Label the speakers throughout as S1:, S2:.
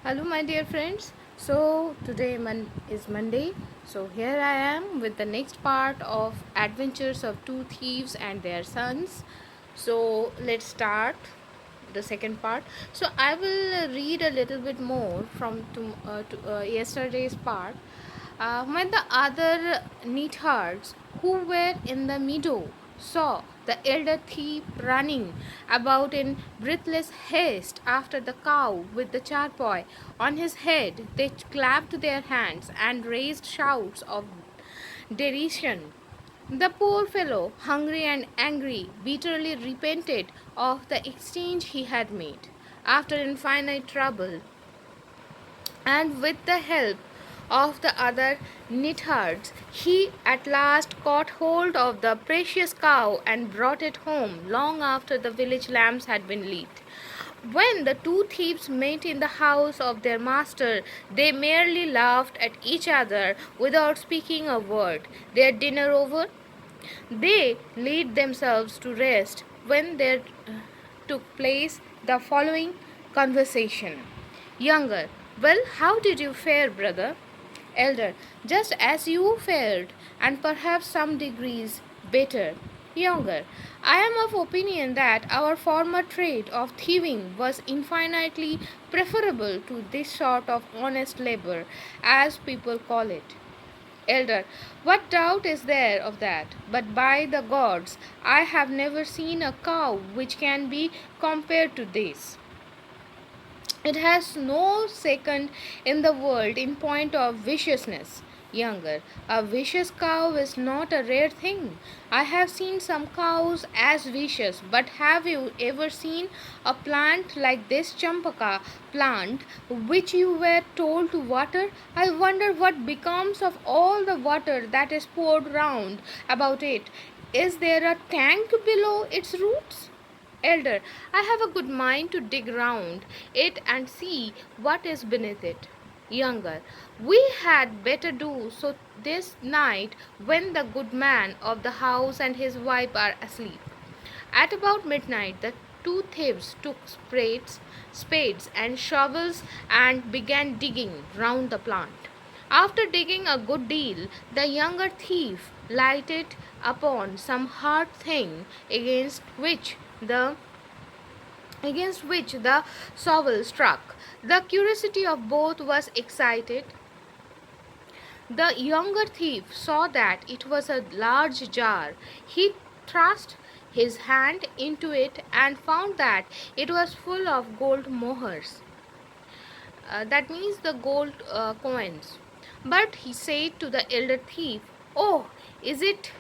S1: Hello, my dear friends. So, today is Monday. So, here I am with the next part of Adventures of Two Thieves and Their Sons. So, let's start the second part. So, I will read a little bit more from yesterday's part. When the other neathearts who were in the meadow saw the elder thief running about in breathless haste after the cow with the charpoy on his head, they clapped their hands and raised shouts of derision. The poor fellow, hungry and angry, bitterly repented of the exchange he had made. After infinite trouble, and with the help of the other neathards, he at last caught hold of the precious cow and brought it home long after the village lamps had been lit. When the two thieves met in the house of their master, they merely laughed at each other without speaking a word. Their dinner over, they laid themselves to rest when there took place the following conversation. Younger, well, how did you fare, brother? Elder, just as you fared, and perhaps some degrees better. Younger, I am of opinion that our former trade of thieving was infinitely preferable to this sort of honest labor, as people call it. Elder, what doubt is there of that? But by the gods, I have never seen a cow which can be compared to this. It has no second in the world in point of viciousness. Younger, a vicious cow is not a rare thing. I have seen some cows as vicious, but have you ever seen a plant like this champaka plant which you were told to water? I wonder what becomes of all the water that is poured round about it. Is there a tank below its roots? Elder, I have a good mind to dig round it and see what is beneath it. Younger, we had better do so this night when the good man of the house and his wife are asleep. At about midnight, the two thieves took spades and shovels and began digging round the plant. After digging a good deal, the younger thief lighted upon some hard thing the against which the shovel struck. The curiosity of both was excited. The younger thief saw that it was a large jar. He thrust his hand into it and found that it was full of gold mohurs. That means the gold coins. But he said to the elder thief, "Oh, is it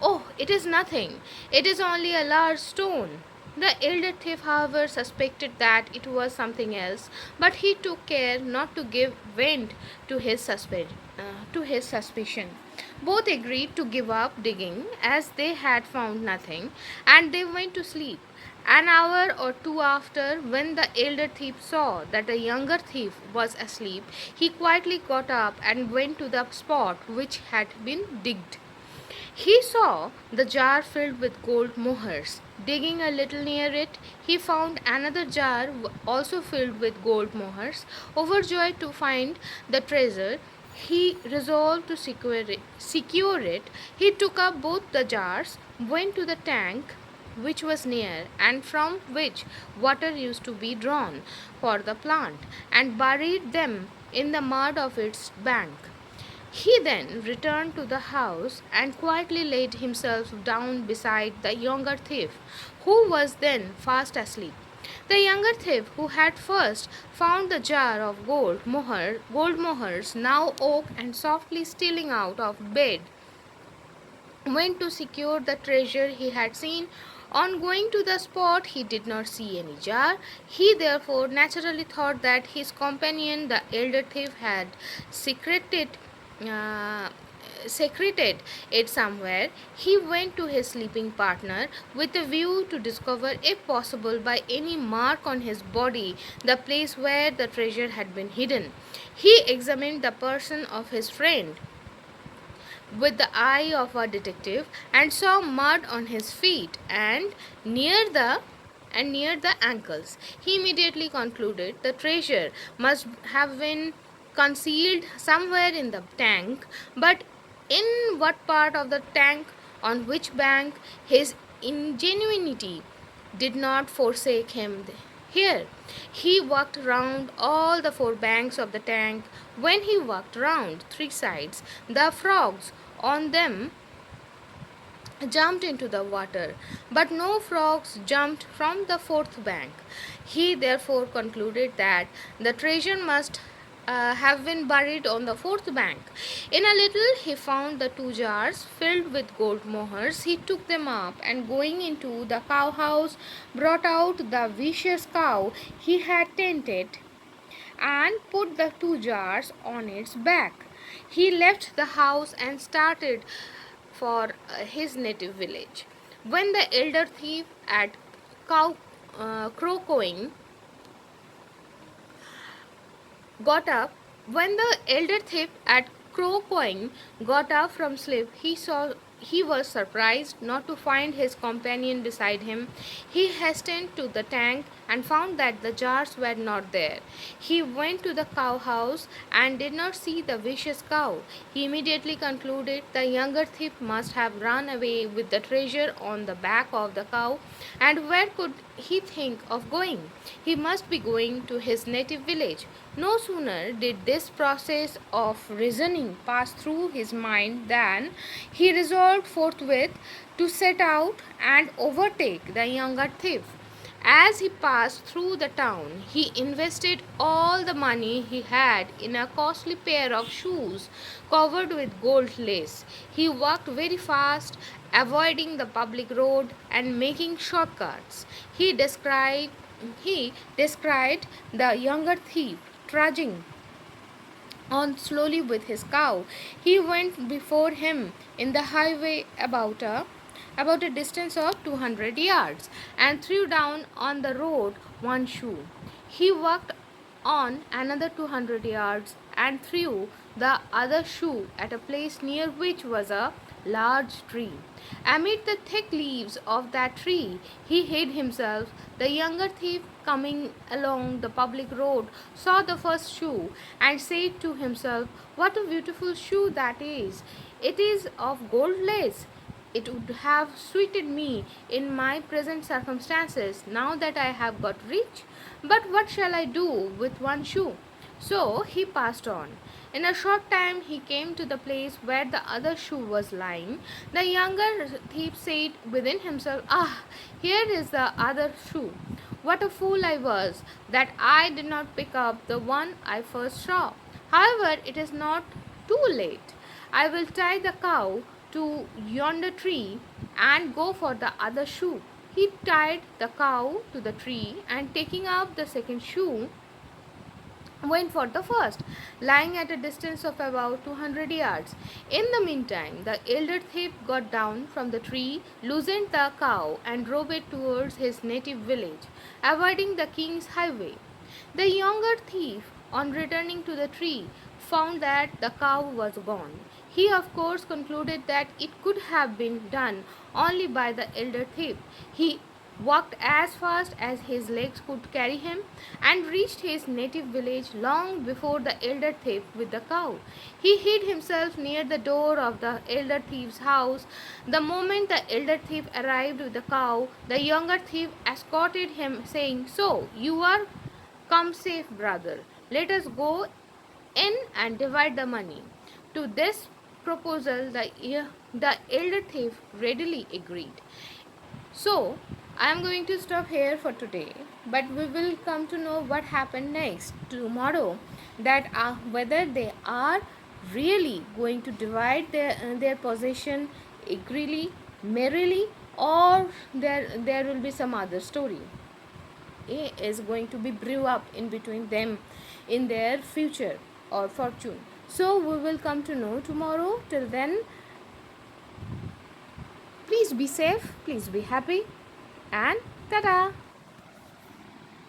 S1: Oh, it is nothing. It is only a large stone." The elder thief, however, suspected that it was something else, but he took care not to give vent to his suspicion. Both agreed to give up digging as they had found nothing, and they went to sleep. An hour or two after, when the elder thief saw that the younger thief was asleep, he quietly got up and went to the spot which had been digged. He saw the jar filled with gold mohurs. Digging a little near it, he found another jar also filled with gold mohurs. Overjoyed to find the treasure, he resolved to secure it. He took up both the jars, went to the tank which was near and from which water used to be drawn for the plant, and buried them in the mud of its bank. He then returned to the house and quietly laid himself down beside the younger thief, who was then fast asleep. The younger thief, who had first found the jar of gold mohurs, now woke and softly stealing out of bed, went to secure the treasure he had seen. On going to the spot, he did not see any jar. He therefore naturally thought that his companion, the elder thief, had secreted uh, secreted it somewhere. He went to his sleeping partner with a view to discover, if possible, by any mark on his body, the place where the treasure had been hidden. He examined the person of his friend with the eye of a detective and saw mud on his feet and near the and near the ankles. He immediately concluded the treasure must have been concealed somewhere in the tank, but in what part of the tank, on which bank, his ingenuity did not forsake him. Here, he walked round all the four banks of the tank. When he walked round three sides, the frogs on them jumped into the water, but no frogs jumped from the fourth bank. He therefore concluded that the treasure must have been buried on the fourth bank. In a little, he found the two jars filled with gold mohurs. He took them up and, going into the cow house, brought out the vicious cow he had tainted and put the two jars on its back. He left the house and started for his native village. When the elder thief at cow crowing got up, when the elder thief at crowing got up from sleep, he was surprised not to find his companion beside him. He hastened to the tank and found that the jars were not there. He went to the cow house and did not see the vicious cow. He immediately concluded the younger thief must have run away with the treasure on the back of the cow. And where could he think of going? He must be going to his native village. No sooner did this process of reasoning pass through his mind than he resolved forthwith to set out and overtake the younger thief. As he passed through the town, he invested all the money he had in a costly pair of shoes covered with gold lace. He walked very fast, avoiding the public road and making shortcuts. He described the younger thief trudging on slowly with his cow. He went before him in the highway about a distance of 200 yards and threw down on the road one shoe. He walked on another 200 yards and threw the other shoe at a place near which was a large tree. Amid the thick leaves of that tree, he hid himself. The younger thief, coming along the public road, saw the first shoe and said to himself, "What a beautiful shoe that is! It is of gold lace. It would have suited me in my present circumstances now that I have got rich. But what shall I do with one shoe?" So he passed on. In a short time he came to the place where the other shoe was lying. The younger thief said within himself, "Ah, here is the other shoe. What a fool I was that I did not pick up the one I first saw. However, it is not too late. I will tie the cow to yonder tree and go for the other shoe." He tied the cow to the tree and, taking up the second shoe, went for the first, lying at a distance of about 200 yards. In the meantime, the elder thief got down from the tree, loosened the cow, and drove it towards his native village, avoiding the king's highway. The younger thief, on returning to the tree, found that the cow was gone. He, of course, concluded that it could have been done only by the elder thief. He walked as fast as his legs could carry him and reached his native village long before the elder thief with the cow. He hid himself near the door of the elder thief's house. The moment the elder thief arrived with the cow, the younger thief escorted him, saying, "So, you are come safe, brother. Let us go in and divide the money." To this proposal, the elder thief readily agreed. So, I am going to stop here for today, but we will come to know what happened next tomorrow, that whether they are really going to divide their possession eagerly, merrily, or there will be some other story is going to be brew up in between them in their future or fortune. So we will come to know tomorrow. Till then, please be safe, please be happy, and ta-da!